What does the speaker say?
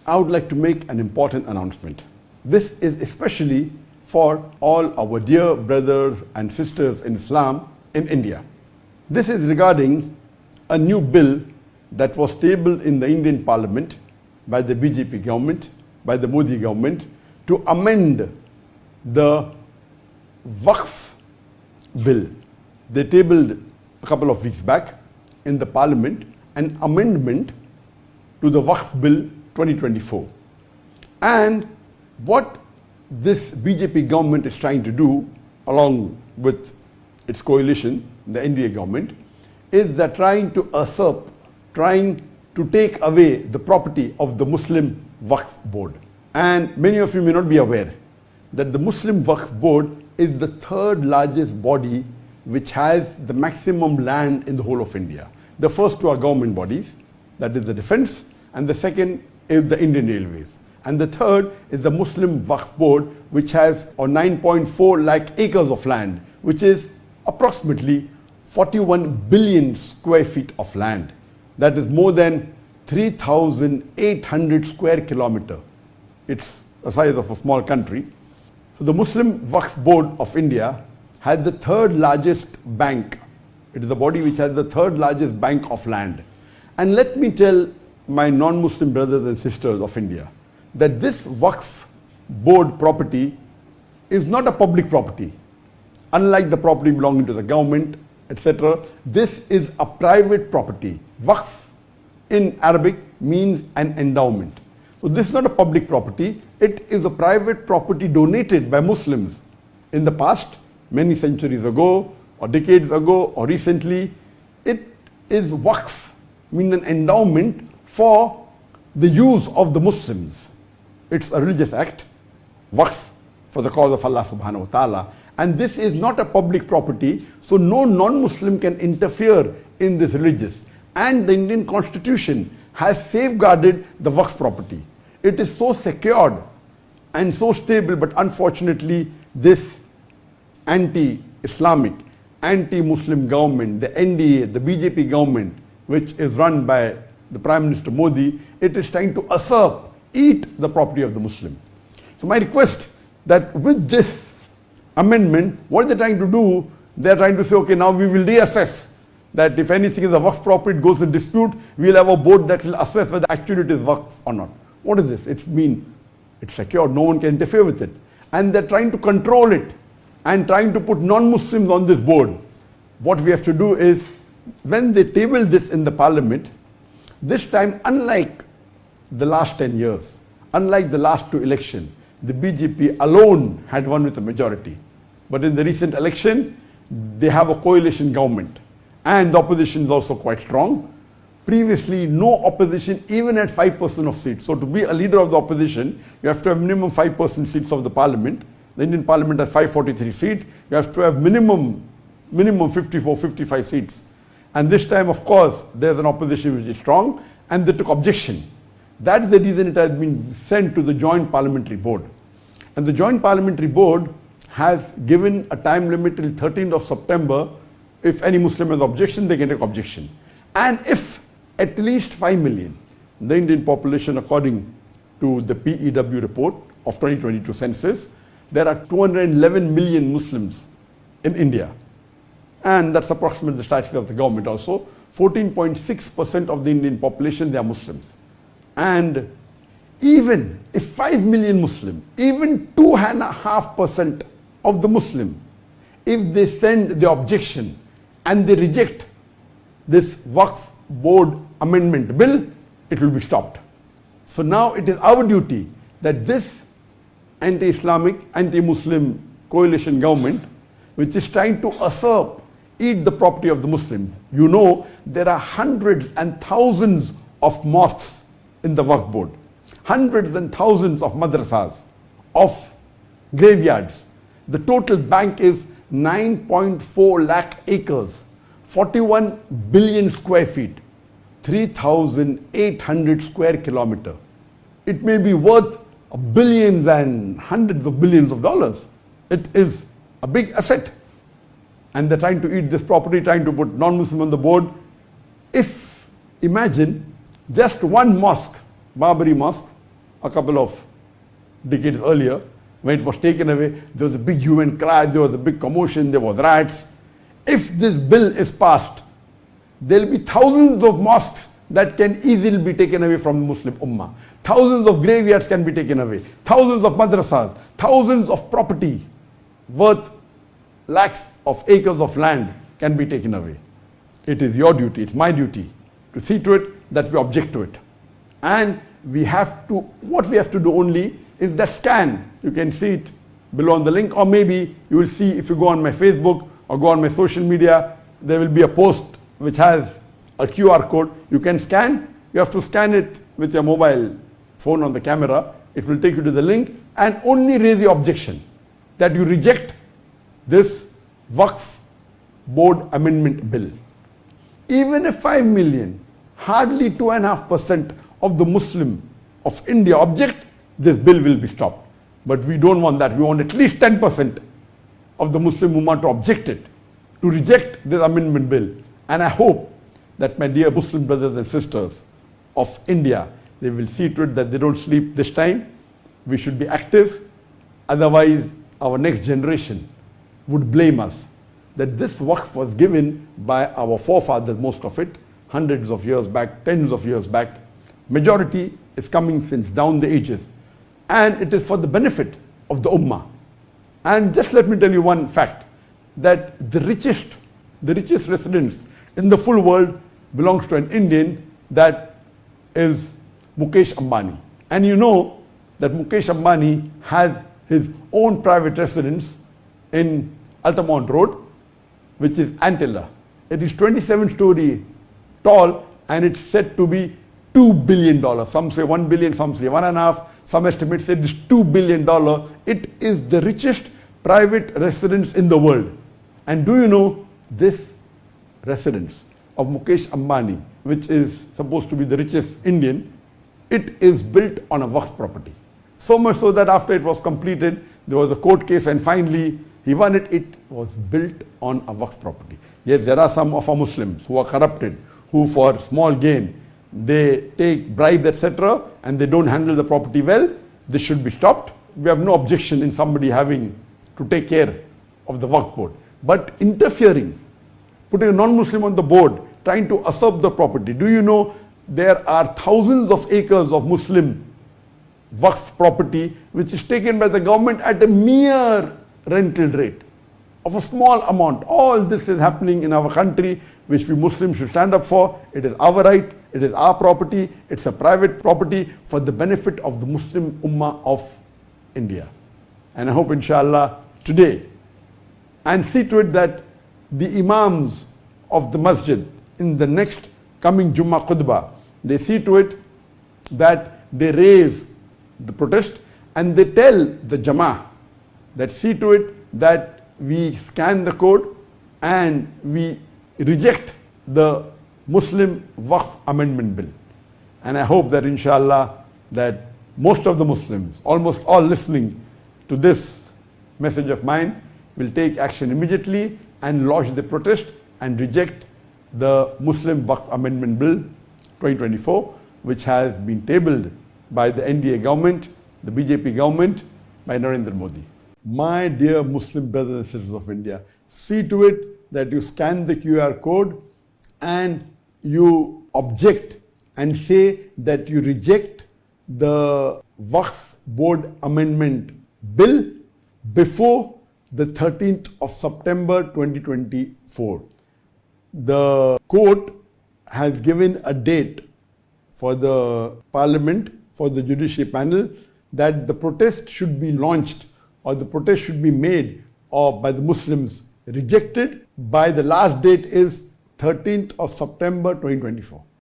I would like to make an important announcement. This is especially for all our dear brothers and sisters in Islam in India. This is regarding a new bill that was tabled in the Indian Parliament by the BJP government, by the Modi government, to amend the Waqf bill. They tabled a couple of weeks back in the Parliament an amendment to the Waqf bill 2024. And what this BJP government is trying to do, along with its coalition, the NDA government, is they're trying to usurp, trying to take away the property of the Muslim Waqf board. And many of you may not be aware that the Muslim Waqf board is the third largest body which has the maximum land in the whole of India. The first two are government bodies, that is the defense, and the second is the Indian Railways. And the third is the Muslim Waqf board, which has 9.4 lakh acres of land, which is approximately 41 billion square feet of land. That is more than 3,800 square kilometers. It's the size of a small country. So the Muslim Waqf Board of India had the third largest bank. It is a body which has the third largest bank of land. And let me tell my non-Muslim brothers and sisters of India that this Waqf board property is not a public property. Unlike the property belonging to the government, etc., this is a private property. Waqf in Arabic means an endowment. So this is not a public property, it is a private property donated by Muslims in the past, many centuries ago, or decades ago, or recently. It is Waqf, means an endowment for the use of the Muslims. It's a religious act, Waqf, for the cause of Allah subhanahu wa ta'ala. And this is not a public property, so no non-Muslim can interfere in this religious. And the Indian Constitution has safeguarded the Waqf property. It is so secured and so stable, but unfortunately this anti-Islamic, anti-Muslim government, the NDA, the BJP government, which is run by the Prime Minister Modi, it is trying to usurp, eat the property of the Muslim. So my request that with this amendment, what they're trying to do, they're trying to say, okay, now we will reassess that if anything is a Waqf property, it goes in dispute, we'll have a board that will assess whether actually it is Waqf or not. What is this? It's secure, no one can interfere with it. And they're trying to control it and trying to put non-Muslims on this board. What we have to do is, when they table this in the Parliament, this time, unlike the last 10 years, unlike the last two elections, the BJP alone had won with a majority. But in the recent election, they have a coalition government. And the opposition is also quite strong. Previously, no opposition even had 5% of seats. So to be a leader of the opposition, you have to have minimum 5% seats of the parliament. The Indian parliament has 543 seats. You have to have minimum 54, 55 seats. And this time, of course, there's an opposition which is strong, and they took objection. That's the reason it has been sent to the Joint Parliamentary Board. And the Joint Parliamentary Board has given a time limit till 13th of September. If any Muslim has objection, they can take objection. And if at least 5 million, the Indian population, according to the PEW report of 2022 census, there are 211 million Muslims in India. And that's approximately the statistics of the government also. 14.6% of the Indian population, they are Muslims. And even if 5 million Muslim, even 2.5% of the Muslim, if they send the objection and they reject this Waqf board amendment bill, it will be stopped. So now it is our duty that this anti-Islamic, anti-Muslim coalition government, which is trying to usurp, eat the property of the Muslims. You know, there are hundreds and thousands of mosques in the Waqf board, hundreds and thousands of madrasas, of graveyards. The total bank is 9.4 lakh acres, 41 billion square feet, 3,800 square kilometers. It may be worth billions and hundreds of billions of dollars. It is a big asset. And they're trying to eat this property, trying to put non-Muslim on the board. If, imagine, just one mosque, Babri Mosque, a couple of decades earlier. When it was taken away, there was a big hue and cry, there was a big commotion, there was riots. If this bill is passed, there will be thousands of mosques that can easily be taken away from the Muslim Ummah. Thousands of graveyards can be taken away. Thousands of madrasas, thousands of property worth lakhs of acres of land can be taken away. It is your duty, it's my duty to see to it that we object to it. And we have to, what we have to do only is that scan. You can see it below on the link, or maybe you will see if you go on my Facebook or go on my social media, there will be a post which has a QR code. You can scan. You have to scan it with your mobile phone on the camera. It will take you to the link, and only raise the objection that you reject this Waqf Board Amendment Bill. Even if 5 million, hardly 2.5% of the Muslim of India object, this bill will be stopped. But we don't want that. We want at least 10% of the Muslim Ummah to object it, to reject this amendment bill. And I hope that my dear Muslim brothers and sisters of India, they will see to it that they don't sleep this time. We should be active. Otherwise, our next generation would blame us that this Waqf was given by our forefathers, most of it, hundreds of years back, tens of years back. Majority is coming since down the ages. And it is for the benefit of the Ummah. And just let me tell you one fact, that the richest residents in the full world belongs to an Indian, that is Mukesh Ambani. And you know that Mukesh Ambani has his own private residence in Altamont Road, which is Antilla. It is 27-story tall, and it's said to be $2 billion. Some say 1 billion, some say 1.5. Some estimates say it is $2 billion. It is the richest private residence in the world. And do you know this residence of Mukesh Ambani, which is supposed to be the richest Indian, it is built on a Waqf property. So much so that after it was completed, there was a court case and finally he won it. It was built on a Waqf property. Yes, there are some of our Muslims who are corrupted, who for small gain, they take bribes, etc., and they don't handle the property well. This should be stopped. We have no objection in somebody having to take care of the Waqf board. But interfering, putting a non-Muslim on the board, trying to usurp the property. Do you know there are thousands of acres of Muslim Waqf property which is taken by the government at a mere rental rate of a small amount. All this is happening in our country, which we Muslims should stand up for. It is our right, it is our property, it's a private property for the benefit of the Muslim Ummah of India. And I hope inshallah today, and see to it that the Imams of the Masjid in the next coming Jummah Khutbah, they see to it that they raise the protest and they tell the Jama'ah that see to it that we scan the code and we reject the Muslim Waqf Amendment Bill. And I hope that inshallah that most of the Muslims, almost all listening to this message of mine, will take action immediately and lodge the protest and reject the Muslim Waqf Amendment Bill 2024, which has been tabled by the NDA government, the BJP government, by Narendra Modi. My dear Muslim brothers and sisters of India, see to it that you scan the QR code and you object and say that you reject the Waqf Board Amendment Bill before the 13th of September 2024. The court has given a date for the Parliament, for the Judiciary Panel, that the protest should be launched or the protest should be made or by the Muslims rejected by the last date is 13th of September 2024.